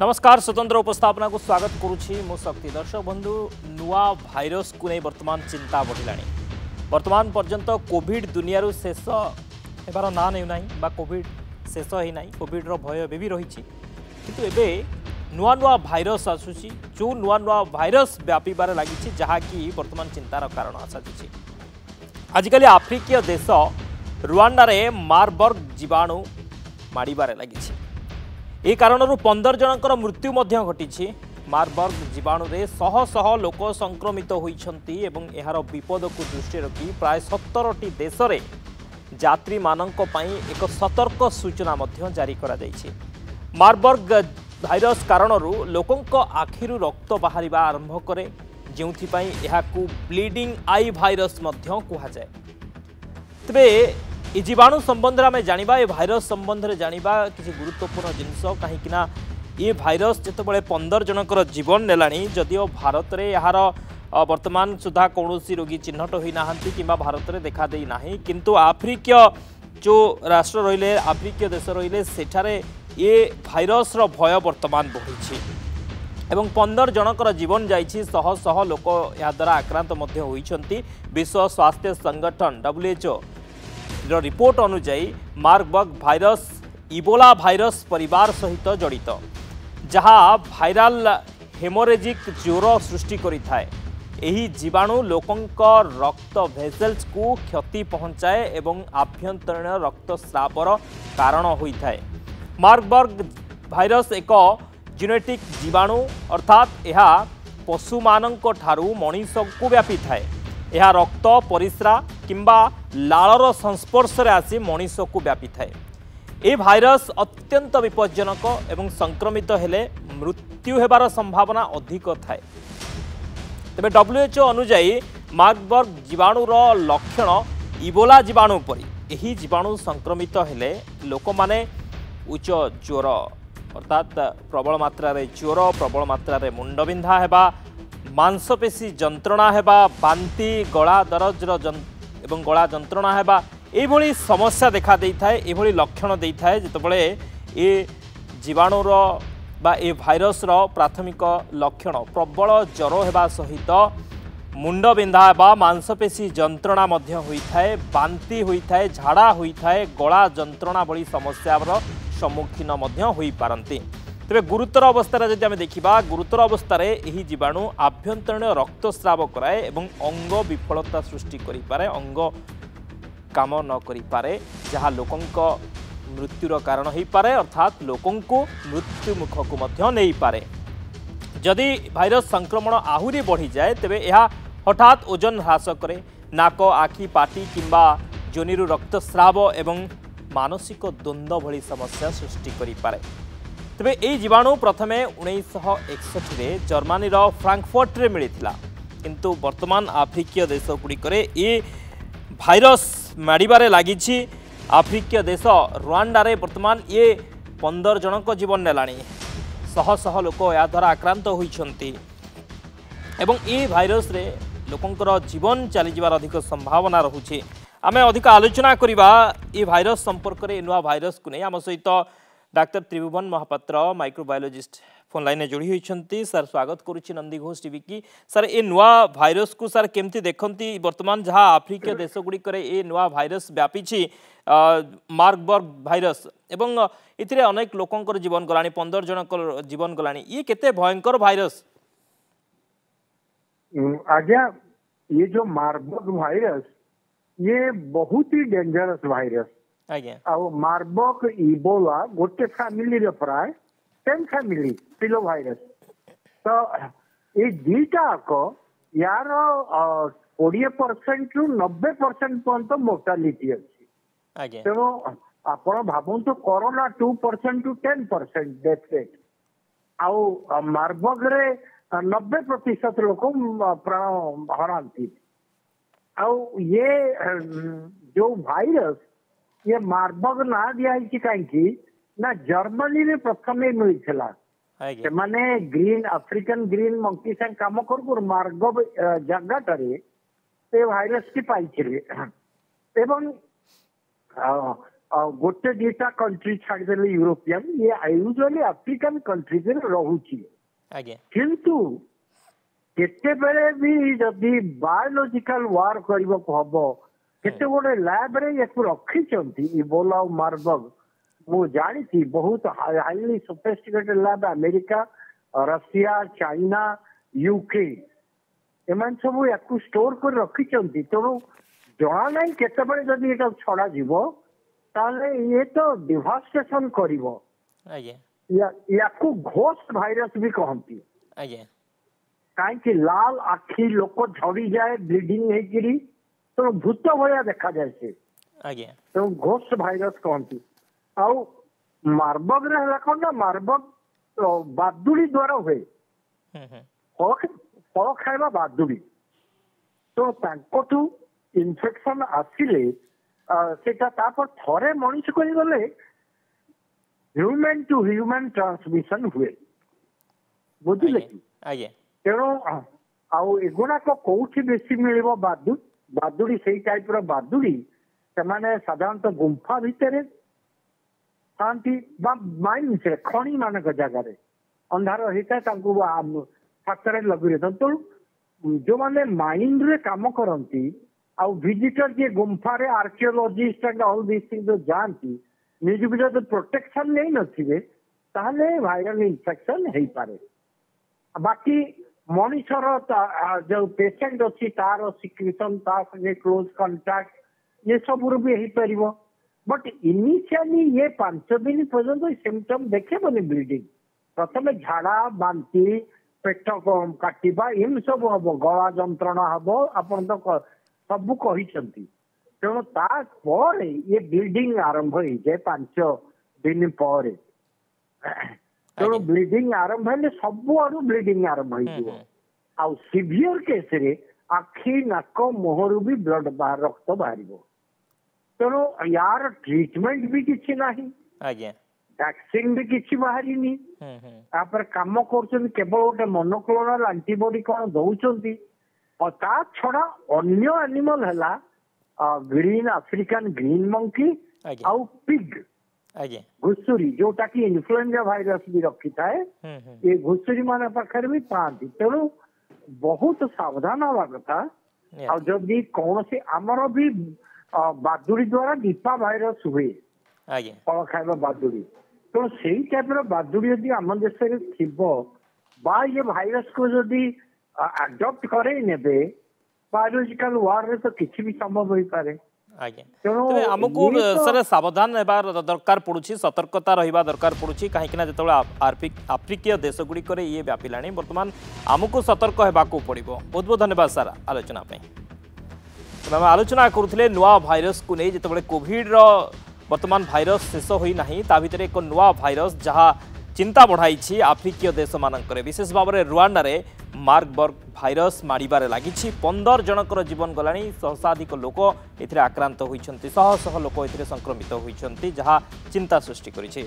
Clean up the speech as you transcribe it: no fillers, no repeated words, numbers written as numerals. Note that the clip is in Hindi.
नमस्कार स्वतंत्र उपस्थापना को स्वागत करुछि मो शक्ति दर्शक बंधु नुआ भाइरस को नहीं वर्तमान चिंता बढ़िलानी। वर्तमान पर्यंत कोविड दुनिया शेष हेबार ना नहीं बा कोविड शेष ही ना कोविड रो भय भी रही किंतु एबे नुआ नुआ भाइरस आसुची जो नुआ नुआ भाइरस व्यापीबार लगी जहाँकि वर्तमान चिंतार कारण आसादी। आजिकल आफ्रिकीय देश रुआंडा रे मार्बर्ग जीवाणु माड़बार लगी। ए कारण 15 जनकर मृत्यु घटी। मार्बर्ग जीवाणु रे शह शह लोक संक्रमित होइछंती एवं एहार विपद को दृष्टि रखी प्राय 17टी देश रे यात्री मानक पई एक सतर्क सूचना जारी करा जायछि। मार्बर्ग भाइरस कारण लोकंक आखिरु रक्त बाहरिबा आरंभ करे जेउथि पई एहाकू ब्लीडिंग आई भाइरस कहा जाए। तबे ये जीवाणु संबंध में जानिबा, ये भाइरस संबंध में जानिबा किसी गुरुत्वपूर्ण जिनस कहीं ये भाइरस जितेबाला 15 जनकर जीवन नेलानी जदिओ भारत में यार वर्तमान सुधा कौन रोगी चिन्हट होना कि भारत में देखा दे ना किंतु आफ्रिकीय जो राष्ट्र रहिले आफ्रिकीय देश रहिले सेठारे ये भाइरस भय वर्तमान बढ़ी एवं 15 जनकर जीवन जाइछि। शह शह लोक या द्वारा आक्रांत होइछंती। विश्व स्वास्थ्य संगठन WHO रिपोर्ट अनुଯାयी मार्बर्ग भाइरस इबोला भाइरस परिवार सहित जड़ित जहाँ भाइराल हेमोरेजिक ज्वर सृष्टि करिथाए। एही जीवाणु लोकंक रक्त भेसल्स को क्षति पहुंचाए एवं आभ्यंतरीण रक्तस्रावर कारण होइथाए। मार्बर्ग भाइरस एक जेनेटिक जीवाणु अर्थात यह पशु मानक ठारू मनीष को व्यापी थाए। यह रक्त परिस्रा किंबा लालर संस्पर्श रे आसी मनीष को व्यापी थाए। ये भाइरस अत्यंत विपज्जनक एवं संक्रमित हेले मृत्यु हेबार संभावना अधिक थाए। तेबे WHO अनुଯାयी मार्बर्ग जीवाणुर लक्षण इबोला जीवाणु परी। यही जीवाणु संक्रमित हेले लोक माने उच्च ज्वर अर्थात प्रबल मात्रा रे ज्वर, प्रबल मात्रा रे मुंडबिंधा हेबा, मांसपेशी जंत्रणा हेबा, बांती, गला दरजर एवं गला जंत्रणा हेबा एभली समस्या देखा देई थाए। एभली लक्षण देई थाए जेतेबेले ए जीवाणुर बा ए भाइरस रो प्राथमिक लक्षण प्रबल ज्वर हेबा सहित मुंडबिंधा हेबा, मांसपेशी जंत्रणा मध्य होई थाए, बांती होई थाए, झाड़ा होई थाए, गला जंत्रणा भली समस्यार सम्मुखीन मध्य होई पारंती। तेरे गुरुतर अवस्था जब आम देखा गुरुतर अवस्था यही जीवाणु आभ्यंतरीण रक्तस्राव कराए एवं अंग विफलता सृष्टि करें, अंग काम न करें जहाँ लोकंक मृत्युर कारण हो पारे अर्थात लोकंकु मृत्यु मुख को नहीं पारे। जदि भाइरस संक्रमण आहुरी बढ़ी जाए तेबे यह हठात ओजन ह्रास करे, नाक, आखि, पाटी किंबा जोनिरु रक्तस्राव एवं मानसिक द्वंद्व भली समस्या सृष्टि करि पारे। तेबे यही जीवाणु प्रथमे 1961 जर्मनी फ्रांकफर्ट रे मिलिथिला किंतु वर्तमान आफ्रिकीय देश गुड़िक ये भाइरस माड़बारे लगी। आफ्रिकीय देश रुआंडा रे वर्तमान ये 15 जनक जीवन नेलानी। शह शह लोक या द्वारा आक्रांत होइछंती एवं ये भाइरस रे लोकंकर जीवन चली जिबार अधिक संभावना रहुछि। आमे अधिक आलोचना करिबा ये भाइरस संपर्क रे नुआ भाइरस को नहीं आम सहित डाक्टर त्रिभुवन महापात्र माइक्रोबायोलॉजिस्ट फोन लाइन में जोड़ी होती। सर स्वागत करुच्ची नंदी घोष टीवी की। सर ए नुआ भाइरस को सर केमती देखती वर्तमान जहाँ आफ्रिकीय देश गुड़िक ये नुआ भाइरस व्यापी मार्बर्ग भाइरस एवं इथिरे अनेक लोकंकर जीवन गलानी, 15 जनकर जीवन गलानी, ये केते भयंकर भाइरस? आज्ञा ये जो मार्बर्ग भाइरस ये बहुत ही डेंजरस भाइरस मार्बर्ग इबोला गोटे फैमिली रे प्राय 10 फैमिली पिलो भाइरस। तो ये दीटा को यार 20% रु 90% पर्यंत मोर्टालिटी अच्छी। तेणु आपण भावुँ तो कोरोना 2% टू 10% डेथ रेट आउ मार्बर्ग रे 90% लोक प्राण हरांती। आउ ये जो भाइरस ये मार्बर्ग ना दिखाई कहीं ना जर्मनी में प्रथम मिलता से माने ग्रीन अफ्रिकन ग्रीन मंकी से कम कर मार्बर्ग जगह भाइरस की पाई एवं गोटे दीटा कंट्री छाड़देले यूरोपियन ये यूजुअली आफ्रिकन कंट्रीज रोचे किंतु केते बेले भी जदि बायोलॉजिकल वार करबो हबो केते गोटे लैब रे याकू रखिचंती इबोला और मार्बर्ग मु जानी बहुत highly sophisticated lab America Russia China UK एमान सब याकू स्टोर कर रखिचंती तेणु जना ना केते बेले जदि एटा छड़ा जीवो ताले ये तो डिवास्टेशन करिवो याकू घोस्ट भाइरस भी कहती कहीं लाल आखि लोक झड़ी जाए ब्लीडिंग होगी तो भूत भाया देखा जाए से तो घोस्ट भाइरस कहती आउ मार्बर्ग रे कौन ना मार्बर्ग बादुड़ी द्वारा हुए फल खाइबा बादुड़ी तो तांकोठू इन्फेक्शन आसिले सेटा तापर थरे मनीष करी गले ह्यूमन टू ह्यूमन ट्रांसमिशन हुए बुझिले कि तेणु आउ एगुड़ाक कौटी बेसी मिल बादुड़ी से टाइप बादुड़ी से साधारणतः गुंफा भितर माइन्स खणी मान जगार अंधार होता है छात्र लगे तेणु जो मैंने माइंड रे काम करती आउ विजिटर जे गुंफा रे archaeologist and all this things जो जानती निज भी प्रोटेक्शन नहीं नथिबे ताहले वायरल इन्फेक्शन हेई पारे बाकी मनीषर जो पेशेंट अच्छी तार सिक्रेशन ता संगे क्लोज कांटेक्ट ये सब भी हेई परिबो बट इनिशियली ये 5 दिन पर्यंत सिम्पटम देखेबनी ब्लीडिंग प्रथम झाड़ा बांती पेट काटिबा एम सब हम गला जंत्रणा हम आपन तो सब कही तेणु तापर ये ब्लीडिंग आरंभ हो जाए 5 दिन पर तेणु ब्लीडिंग आरंभ है सब आड़ू ब्लीडिंग आरंभ हो सीवियर केस रे आखि नाक मुहर भी ब्लड बाहर रक्त बाहर तेणु यार ट्रीटमेंट भी किसी ना वैक्सीन भी किसी बाहरी काम कर केवल गोटे मोनोक्लोनल एंटीबॉडी कौन दौरान और ता छड़ा अन्य एनिमल है ग्रीन अफ्रिकन ग्रीन मंकी आउ पिग घुसुरी जोटा कि इन्फ्लुएंजा भाइरस भी रखी थाए ये घुसुरी मान पाखे भी पाती तेणु बहुत सावधान हवा कथा जदि कौन से आमर भी बादुड़ी द्वारा निपा भाइरस हुए फल खाइबा बादुड़ी तेणु से टाइप बादुड़ी यदि आम देश में थी ये भाइरस को जदि अडॉप्ट करे नेबे बायोलॉजिकल वार रे तो किछि भी संभव होई पारे आमको सर सावधान हेबार दरकार पड़ुछि सतर्कता रहिबा दरकार पड़ुछि काहेकि ना जतबे आफ्रिकीय देश गुड़िक ये व्यापिलाणी वर्तमान आमको सतर्क हेबाको पड़िबो बहुत बहुत धन्यवाद सर आलोचना पे आम आलोचना करुले नुआ भाइरस को नहीं जिते कोविड वर्तमान भाइरस शेष होना ता भितर एक नुआ भाइरस जहाँ चिंता बढ़ाई आफ्रिकीय देश मानक विशेष भाव में रुआंडा रे मार्बर्ग भाइरस मारिबारे लगी 15 जनकर जीवन गलानी सहस्राधिक लोक एथिरे आक्रांत होइछन्ति शह शह लोक एथिरे संक्रमित होइछन्ति जहाँ चिंता सृष्टि करिछि।